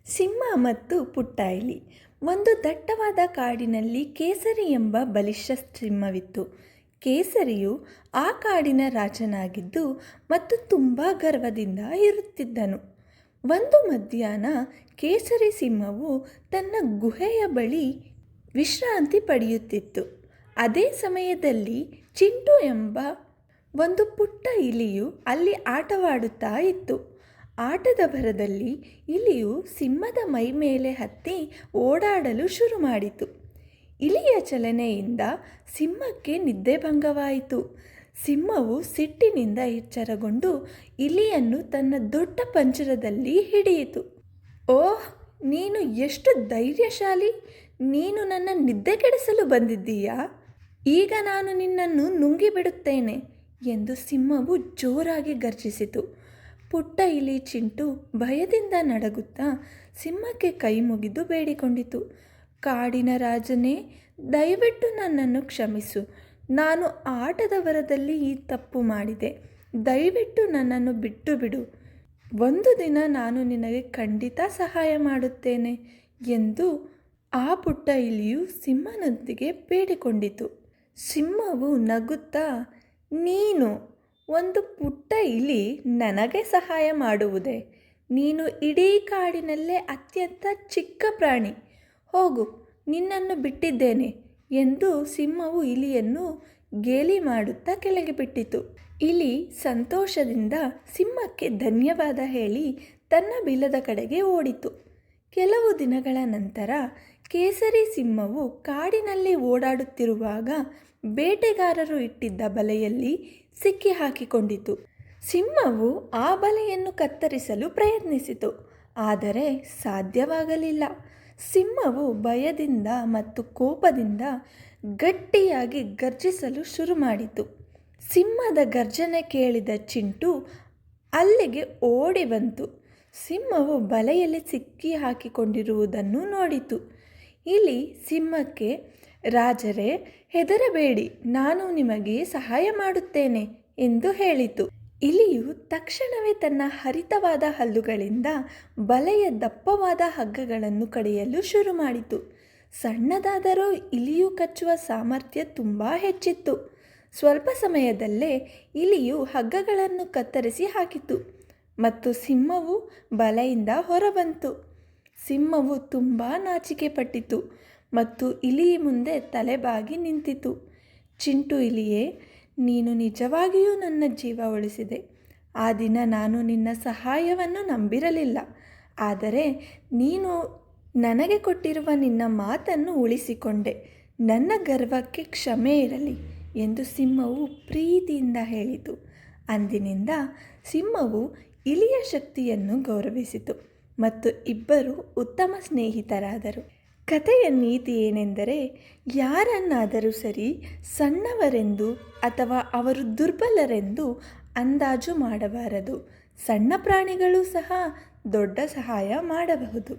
ಸಿಂಹ ಮತ್ತು ಪುಟ್ಟ ಇಲಿ. ಒಂದು ದಟ್ಟವಾದ ಕಾಡಿನಲ್ಲಿ ಕೇಸರಿ ಎಂಬ ಬಲಿಷ್ಠ ಸಿಂಹವಿತ್ತು. ಕೇಸರಿಯು ಆ ಕಾಡಿನ ರಾಜನಾಗಿದ್ದು ಮತ್ತು ತುಂಬ ಗರ್ವದಿಂದ ಇರುತ್ತಿದ್ದನು. ಒಂದು ಮಧ್ಯಾಹ್ನ ಕೇಸರಿ ಸಿಂಹವು ತನ್ನ ಗುಹೆಯ ಬಳಿ ವಿಶ್ರಾಂತಿ ಪಡೆಯುತ್ತಿತ್ತು. ಅದೇ ಸಮಯದಲ್ಲಿ ಚಿಂಟು ಎಂಬ ಒಂದು ಪುಟ್ಟ ಇಲಿಯು ಅಲ್ಲಿ ಆಟವಾಡುತ್ತಾ ಇತ್ತು. ಆಟದ ಭರದಲ್ಲಿ ಇಲಿಯು ಸಿಂಹದ ಮೈ ಮೇಲೆ ಹತ್ತಿ ಓಡಾಡಲು ಶುರು ಮಾಡಿತು. ಇಲಿಯ ಚಲನೆಯಿಂದ ಸಿಂಹಕ್ಕೆ ನಿದ್ದೆಭಂಗವಾಯಿತು. ಸಿಂಹವು ಸಿಟ್ಟಿನಿಂದ ಎಚ್ಚರಗೊಂಡು ಇಲಿಯನ್ನು ತನ್ನ ದೊಡ್ಡ ಪಂಜರದಲ್ಲಿ ಹಿಡಿಯಿತು. ಓಹ್, ನೀನು ಎಷ್ಟು ಧೈರ್ಯಶಾಲಿ! ನೀನು ನನ್ನ ನಿದ್ದೆ ಕೆಡಿಸಲು ಬಂದಿದ್ದೀಯಾ? ಈಗ ನಾನು ನಿನ್ನನ್ನು ನುಂಗಿಬಿಡುತ್ತೇನೆ ಎಂದು ಸಿಂಹವು ಜೋರಾಗಿ ಗರ್ಜಿಸಿತು. ಪುಟ್ಟ ಇಲಿ ಚಿಂಟು ಭಯದಿಂದ ನಡುಗುತ್ತಾ ಸಿಂಹಕ್ಕೆ ಕೈ ಮುಗಿದು ಬೇಡಿಕೊಂಡಿತು. ಕಾಡಿನ ರಾಜನೇ, ದಯವಿಟ್ಟು ನನ್ನನ್ನು ಕ್ಷಮಿಸು. ನಾನು ಆಟದ ವರದಲ್ಲಿ ಈ ತಪ್ಪು ಮಾಡಿದೆ. ದಯವಿಟ್ಟು ನನ್ನನ್ನು ಬಿಟ್ಟು ಬಿಡು. ಒಂದು ದಿನ ನಾನು ನಿನಗೆ ಖಂಡಿತ ಸಹಾಯ ಮಾಡುತ್ತೇನೆ ಎಂದು ಆ ಪುಟ್ಟ ಇಲಿಯು ಸಿಂಹನೊಂದಿಗೆ ಬೇಡಿಕೊಂಡಿತು. ಸಿಂಹವು ನಗುತ್ತಾ, ನೀನು ಒಂದು ಪುಟ್ಟ ಇಲಿ ನನಗೆ ಸಹಾಯ ಮಾಡುವುದೇ? ನೀನು ಇಡೀ ಕಾಡಿನಲ್ಲೇ ಅತ್ಯಂತ ಚಿಕ್ಕ ಪ್ರಾಣಿ. ಹೋಗು, ನಿನ್ನನ್ನು ಬಿಟ್ಟಿದ್ದೇನೆ ಎಂದು ಸಿಂಹವು ಇಲಿಯನ್ನು ಗೇಲಿ ಮಾಡುತ್ತಾ ಕೆಳಗೆ ಬಿಟ್ಟಿತು. ಇಲಿ ಸಂತೋಷದಿಂದ ಸಿಂಹಕ್ಕೆ ಧನ್ಯವಾದ ಹೇಳಿ ತನ್ನ ಬಿಲದ ಕಡೆಗೆ ಓಡಿತು. ಕೆಲವು ದಿನಗಳ ನಂತರ ಕೇಸರಿ ಸಿಂಹವು ಕಾಡಿನಲ್ಲಿ ಓಡಾಡುತ್ತಿರುವಾಗ ಬೇಟೆಗಾರರು ಇಟ್ಟಿದ್ದ ಬಲೆಯಲ್ಲಿ ಸಿಕ್ಕಿ ಹಾಕಿಕೊಂಡಿತು. ಸಿಂಹವು ಆ ಬಲೆಯನ್ನು ಕತ್ತರಿಸಲು ಪ್ರಯತ್ನಿಸಿತು, ಆದರೆ ಸಾಧ್ಯವಾಗಲಿಲ್ಲ. ಸಿಂಹವು ಭಯದಿಂದ ಮತ್ತು ಕೋಪದಿಂದ ಗಟ್ಟಿಯಾಗಿ ಗರ್ಜಿಸಲು ಶುರು ಮಾಡಿತು. ಸಿಂಹದ ಗರ್ಜನೆ ಕೇಳಿದ ಚಿಂಟು ಅಲ್ಲಿಗೆ ಓಡಿ ಬಂತು. ಸಿಂಹವು ಬಲೆಯಲ್ಲಿ ಸಿಕ್ಕಿ ಹಾಕಿಕೊಂಡಿರುವುದನ್ನು ನೋಡಿತು. ಇಲಿ ಸಿಂಹಕ್ಕೆ, ರಾಜರೇ, ಹೆದರಬೇಡಿ, ನಾನು ನಿಮಗೆ ಸಹಾಯ ಮಾಡುತ್ತೇನೆ ಎಂದು ಹೇಳಿತು. ಇಲಿಯು ತಕ್ಷಣವೇ ತನ್ನ ಹರಿತವಾದ ಹಲ್ಲುಗಳಿಂದ ಬಲೆಯ ದಪ್ಪವಾದ ಹಗ್ಗಗಳನ್ನು ಕಡಿಯಲು ಶುರು ಮಾಡಿತು. ಸಣ್ಣದಾದರೂ ಇಲಿಯು ಕಚ್ಚುವ ಸಾಮರ್ಥ್ಯ ತುಂಬ ಹೆಚ್ಚಿತ್ತು. ಸ್ವಲ್ಪ ಸಮಯದಲ್ಲೇ ಇಲಿಯು ಹಗ್ಗಗಳನ್ನು ಕತ್ತರಿಸಿ ಹಾಕಿತು ಮತ್ತು ಸಿಂಹವು ಬಲೆಯಿಂದ ಹೊರಬಂತು. ಸಿಂಹವು ತುಂಬ ನಾಚಿಕೆ ಪಟ್ಟಿತು ಮತ್ತು ಇಲಿಯ ಮುಂದೆ ತಲೆಬಾಗಿ ನಿಂತಿತು. ಚಿಂಟು ಇಲಿಯೇ, ನೀನು ನಿಜವಾಗಿಯೂ ನನ್ನ ಜೀವ ಉಳಿಸಿದೆ. ಆ ದಿನ ನಾನು ನಿನ್ನ ಸಹಾಯವನ್ನು ನಂಬಿರಲಿಲ್ಲ, ಆದರೆ ನೀನು ನನಗೆ ಕೊಟ್ಟಿರುವ ನಿನ್ನ ಮಾತನ್ನು ಉಳಿಸಿಕೊಂಡೆ. ನನ್ನ ಗರ್ವಕ್ಕೆ ಕ್ಷಮೆ ಇರಲಿ ಎಂದು ಸಿಂಹವು ಪ್ರೀತಿಯಿಂದ ಹೇಳಿತು. ಅಂದಿನಿಂದ ಸಿಂಹವು ಇಲಿಯ ಶಕ್ತಿಯನ್ನು ಗೌರವಿಸಿತು ಮತ್ತು ಇಬ್ಬರು ಉತ್ತಮ ಸ್ನೇಹಿತರಾದರು. ಕಥೆಯ ನೀತಿ ಏನೆಂದರೆ, ಯಾರನ್ನಾದರೂ ಸರಿ ಸಣ್ಣವರೆಂದು ಅಥವಾ ಅವರು ದುರ್ಬಲರೆಂದು ಅಂದಾಜು ಮಾಡಬಾರದು. ಸಣ್ಣ ಪ್ರಾಣಿಗಳು ಸಹ ದೊಡ್ಡ ಸಹಾಯ ಮಾಡಬಹುದು.